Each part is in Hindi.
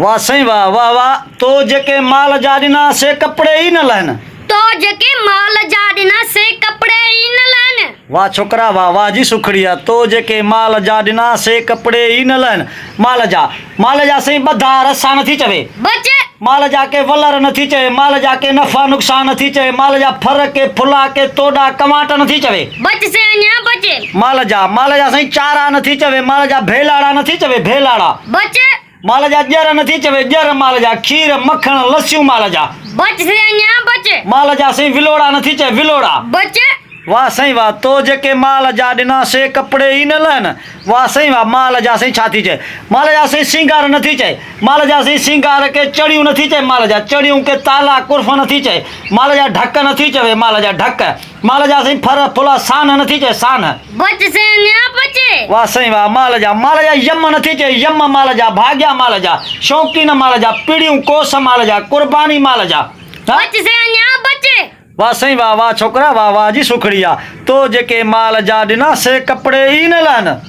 वाह सही वाह वाह वाह। तो जेके माल जाडिना से कपड़े ही न लहन। तो जेके माल जाडिना से कपड़े ही न लहन। वाह छोकरा वाह वाह जी सुखड़िया। तो जेके माल जाडिना से कपड़े ही न लहन। माल जा से बधा रसा नथी चवे। बचे माल जा के वलर नथी चवे। माल जा के नफा नुकसान नथी चवे। माल जा फर के फुला के तोड़ा कमाट नथी चवे। बच से अन्या बचे माल जा सही चारा नथी चवे। माल जा भेलाड़ा नथी चवे। भेलाड़ा बचे माल जा जर नथी चवे। जर माल जा खीर मक्खन लस्सियों माल जा। बच से अन्या बचे माल जा सही विलोड़ा नथी चवे। विलोड़ा बचे वाह सही वाह। तो जेके माल जा ॾिना से कपड़े ही न लहन। वाह सही वाह। माल जा सही छा थी चए। माल जा सही सिंगार नथी चए। माल जा सही सिंगार के चड़ियूं नथी चए। माल जा चड़ियूं के ताला कुर्फ नथी चए। माल जा ढक नथी चवे। माल जा ढक माल जा सही फर फुला सान नथी चए। सान बच से अन्या बचे वाह सही वाह। माल जा यम नथी चए। यम माल जा भाग्या माल जा शौकीन माल जा पीड़ियूं कोस माल जा कुर्बानी माल जा। हाँ? बच से अन्या बचे वाह सही वाह वाह छोकरा वाह वाह जी सुखड़िया। तो जेके माल जा ॾिना से कपड़े ही न लहन।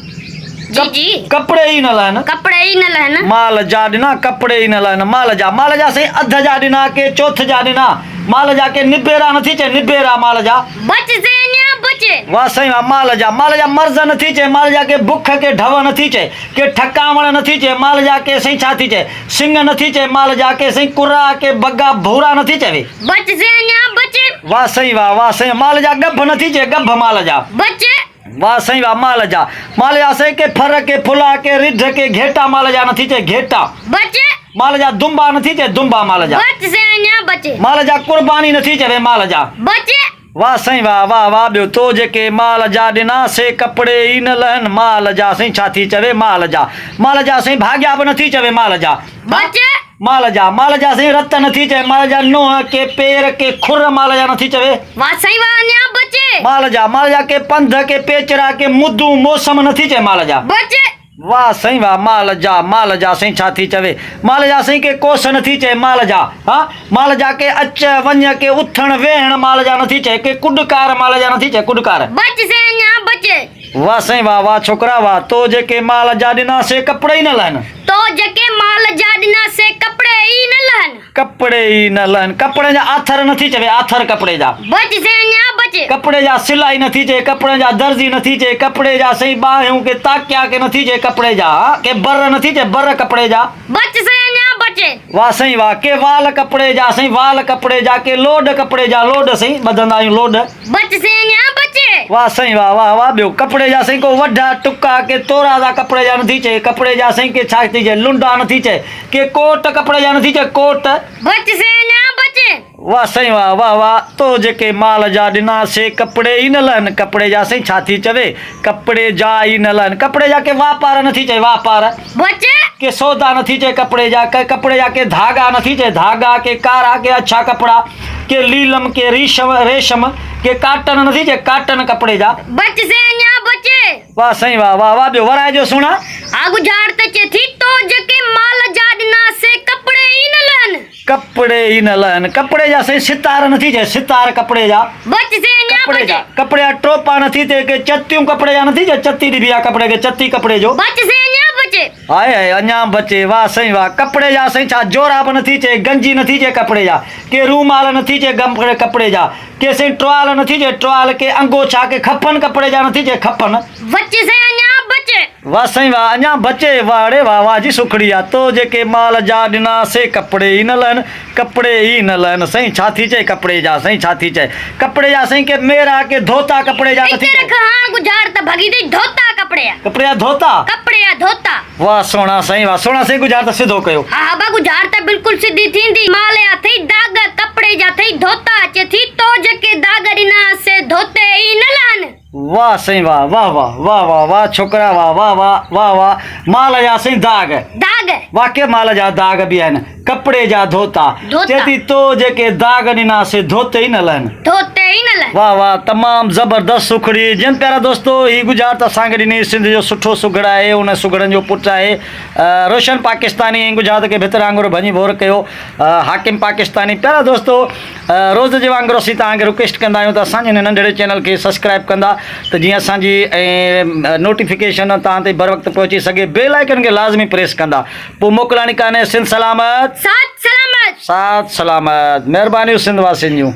जी जी कपड़े ही न लहन। कपड़े ही न लहन। माल जा ॾिना कपड़े ही न लहन। माल जा सही अध जा ॾिना के चौथ जा ॾिना। माल जा के निबेरा नथी चए। निबेरा माल जा बच से अन्या बचे वाह सही वाह। माल जा मर्ज़ नथी चए। माल जा के बुख के ढव नथी चए। के ठकावण नथी चए। माल जा के सही छा थी चए। सिंग नथी चए। माल जा के सही कुरा के बग्गा भूरा नथी चवे। बच से अन्या बचे वाह सही वाह वाह सही। माल जा गभ नथी चए। गभ माल जा बचे वाह सही वाह। माल जा सही के फर के फुला के रिढ के घेटा माल जा नथी चए। घेटा बचे माल जा दुंबा नथी चए। दुंबा माल जा बच से अन्या बचे माल जा कुर्बानी नथी चवे। माल जा बचे वाह सही वाह वाह वाह। ॿियो तो जेके माल जा ॾिना से कपड़े ही न लहन। माल जा सही छा थी चवे। माल जा सही भाग्या बि नथी चवे। माल जा बचे माल जा सही रत नथी चवे। माल जा नोह के पेर के खुर माल जा नथी चवे। वाह सही वाह अन्या बचे माल जा के पंध के पेचरा के मुद्दू मौसम नथी चए। माल जा बचे वाह सही वाह। माल जा सही छा थी चवे। माल जा सही के कोस नथी चए। माल जा के अच वञ के उथण वेहण माल जा नथी चए। के कुडकार माल जा नथी चए। कुडकार बच से अन्या बचे वाह सही वाह वाह छोकरा वाह। तो जेके माल जा ॾिना से कपड़े ही न लहन। तो जेके माल जाडिना से कपड़े ही न लहन। कपड़े ही न लहन। कपड़े जा आथर नथी चवे। आथर कपड़े जा बच से अन्या बचे कपड़े जा सिलाई नथी चए। कपड़े जा दर्जी नथी चए। कपड़े जा सही बाहियूं के ताकिया के नथी चए। कपड़े जा के बर नथी चए। बर कपड़े जा बच से अन्या बचे वाह सही वाह। के वाल कपड़े जा सही वाल कपड़े जा के लोड कपड़े जा लोड सही ॿधंदा आहियूं लोड। बच से अन्या बचे वाह सही वाह वाह वाह। ॿियो कपड़े जा सही को वॾा टुका के तोरा जा कपड़े जा नथी चए। कपड़े जा सही के छा थी चए। लुंडा नथी चए। के कोट कपड़े जा नथी चए। कोट बच से अन्या बचे वाह सही वाह वाह वाह। तो जेके माल जा ॾिना से कपड़े ही न लहन। कपड़े जा सही छा थी चवे। कपड़े जा ही न लहन। कपड़े जा के वापार नथी चए। वापार बचे के सौदा नथी चए। कपड़े जा के धागा नथी चए। धागा के कारा के अच्छा कपड़ा के लीलम के रेशम के काटन नथी चए। काटन कपड़े जा बच से अन्या बचे वाह सही वाह वाह वाह। ॿियो वराए जो सुणा। आगु झाड़ तचे थी। तो जेके माल जाडिना से कपड़े ही न लहन। कपड़े ही न लहन। कपड़े जा सही सितार नथी चए। सितार कपड़े जा बच से अन्या कपड़े जा बचे कपड़े जा टोपा नथी चए। के चतियूं कपड़े जा नथी चए। चती ॾिबी आहे कपड़े के चती कपड़े जो बच से अन्या बचे हाय हाय अञा बचे। वाह सही वाह। कपड़े जा सही छा जोराब नथी चए। गंजी नथी चए। कपड़े जा के रूमाल नथी चए। कपड़े जा के सही ट्रॉल नथी चए। ट्रॉल के अंगोछा के खपन कपड़े जा नथी चए। खपन बच से अन्या बचे वाह सही वाह। अञा बचे वाह रे वाह वाह जी सुखड़िया। तो जेके माल जा ॾिना से कपड़े ही न लहन। कपड़े ही न लहन सही छा थी चए। कपड़े जा सही छा थी चए। कपड़े जा सही के मेरा के धोता कपड़े जा नथी चए। हां गुजार त भगी दी धोता कपड़े कपड़े जा धोता कपड़े धोता वाह सोना सही वाह। सोना सही गुजार त सिधो कयो। हा बा गुजार त बिल्कुल सीधी थींदी। माल या थई दाग कपड़े जा थई धोता अचे थी। तो जेके दाग ॾिना से धोते ही न लहन। वाह सही वाह वाह वाह वाह वाह वाह छोकरा वाह वाह वाह वाह वाह। माल जा सही दाग दाग वाके माल जा दाग बि आहिनि। कपिड़े जा धोता धोता। चेती तो जेके दाग ॾिना से धोते ई न लहनि धोते ई न लहनि। वाह वाह तमामु ज़बरदस्त सुखड़ी जिन प्यारा दोस्तो ही गुजरात असांखे ॾिनी सिंध जो सुठो सुगड़ आहे उन सुगड़नि जो पुटु आहे रोशन पाकिस्तानी ऐं गुजरात खे भितर वांगुरु भञी बोर कयो हाकिम पाकिस्तानी प्यारा दोस्तो रोज़ जे वांगुरु असीं तव्हांखे रिक्वेस्ट कंदा आहियूं त असांजे हिन नंढड़े चैनल खे सब्सक्राइब कंदा त जीअं असांजी नोटिफिकेशन तव्हां ते बर वक़्तु पहुची सघे बेल आइकन खे लाज़मी प्रेस कंदा पोइ मोकिलणी कान्हे सिंध सलामत साथ सलामत। साथ सलामत महिरबानियूं सिंध वासियुनि जूं।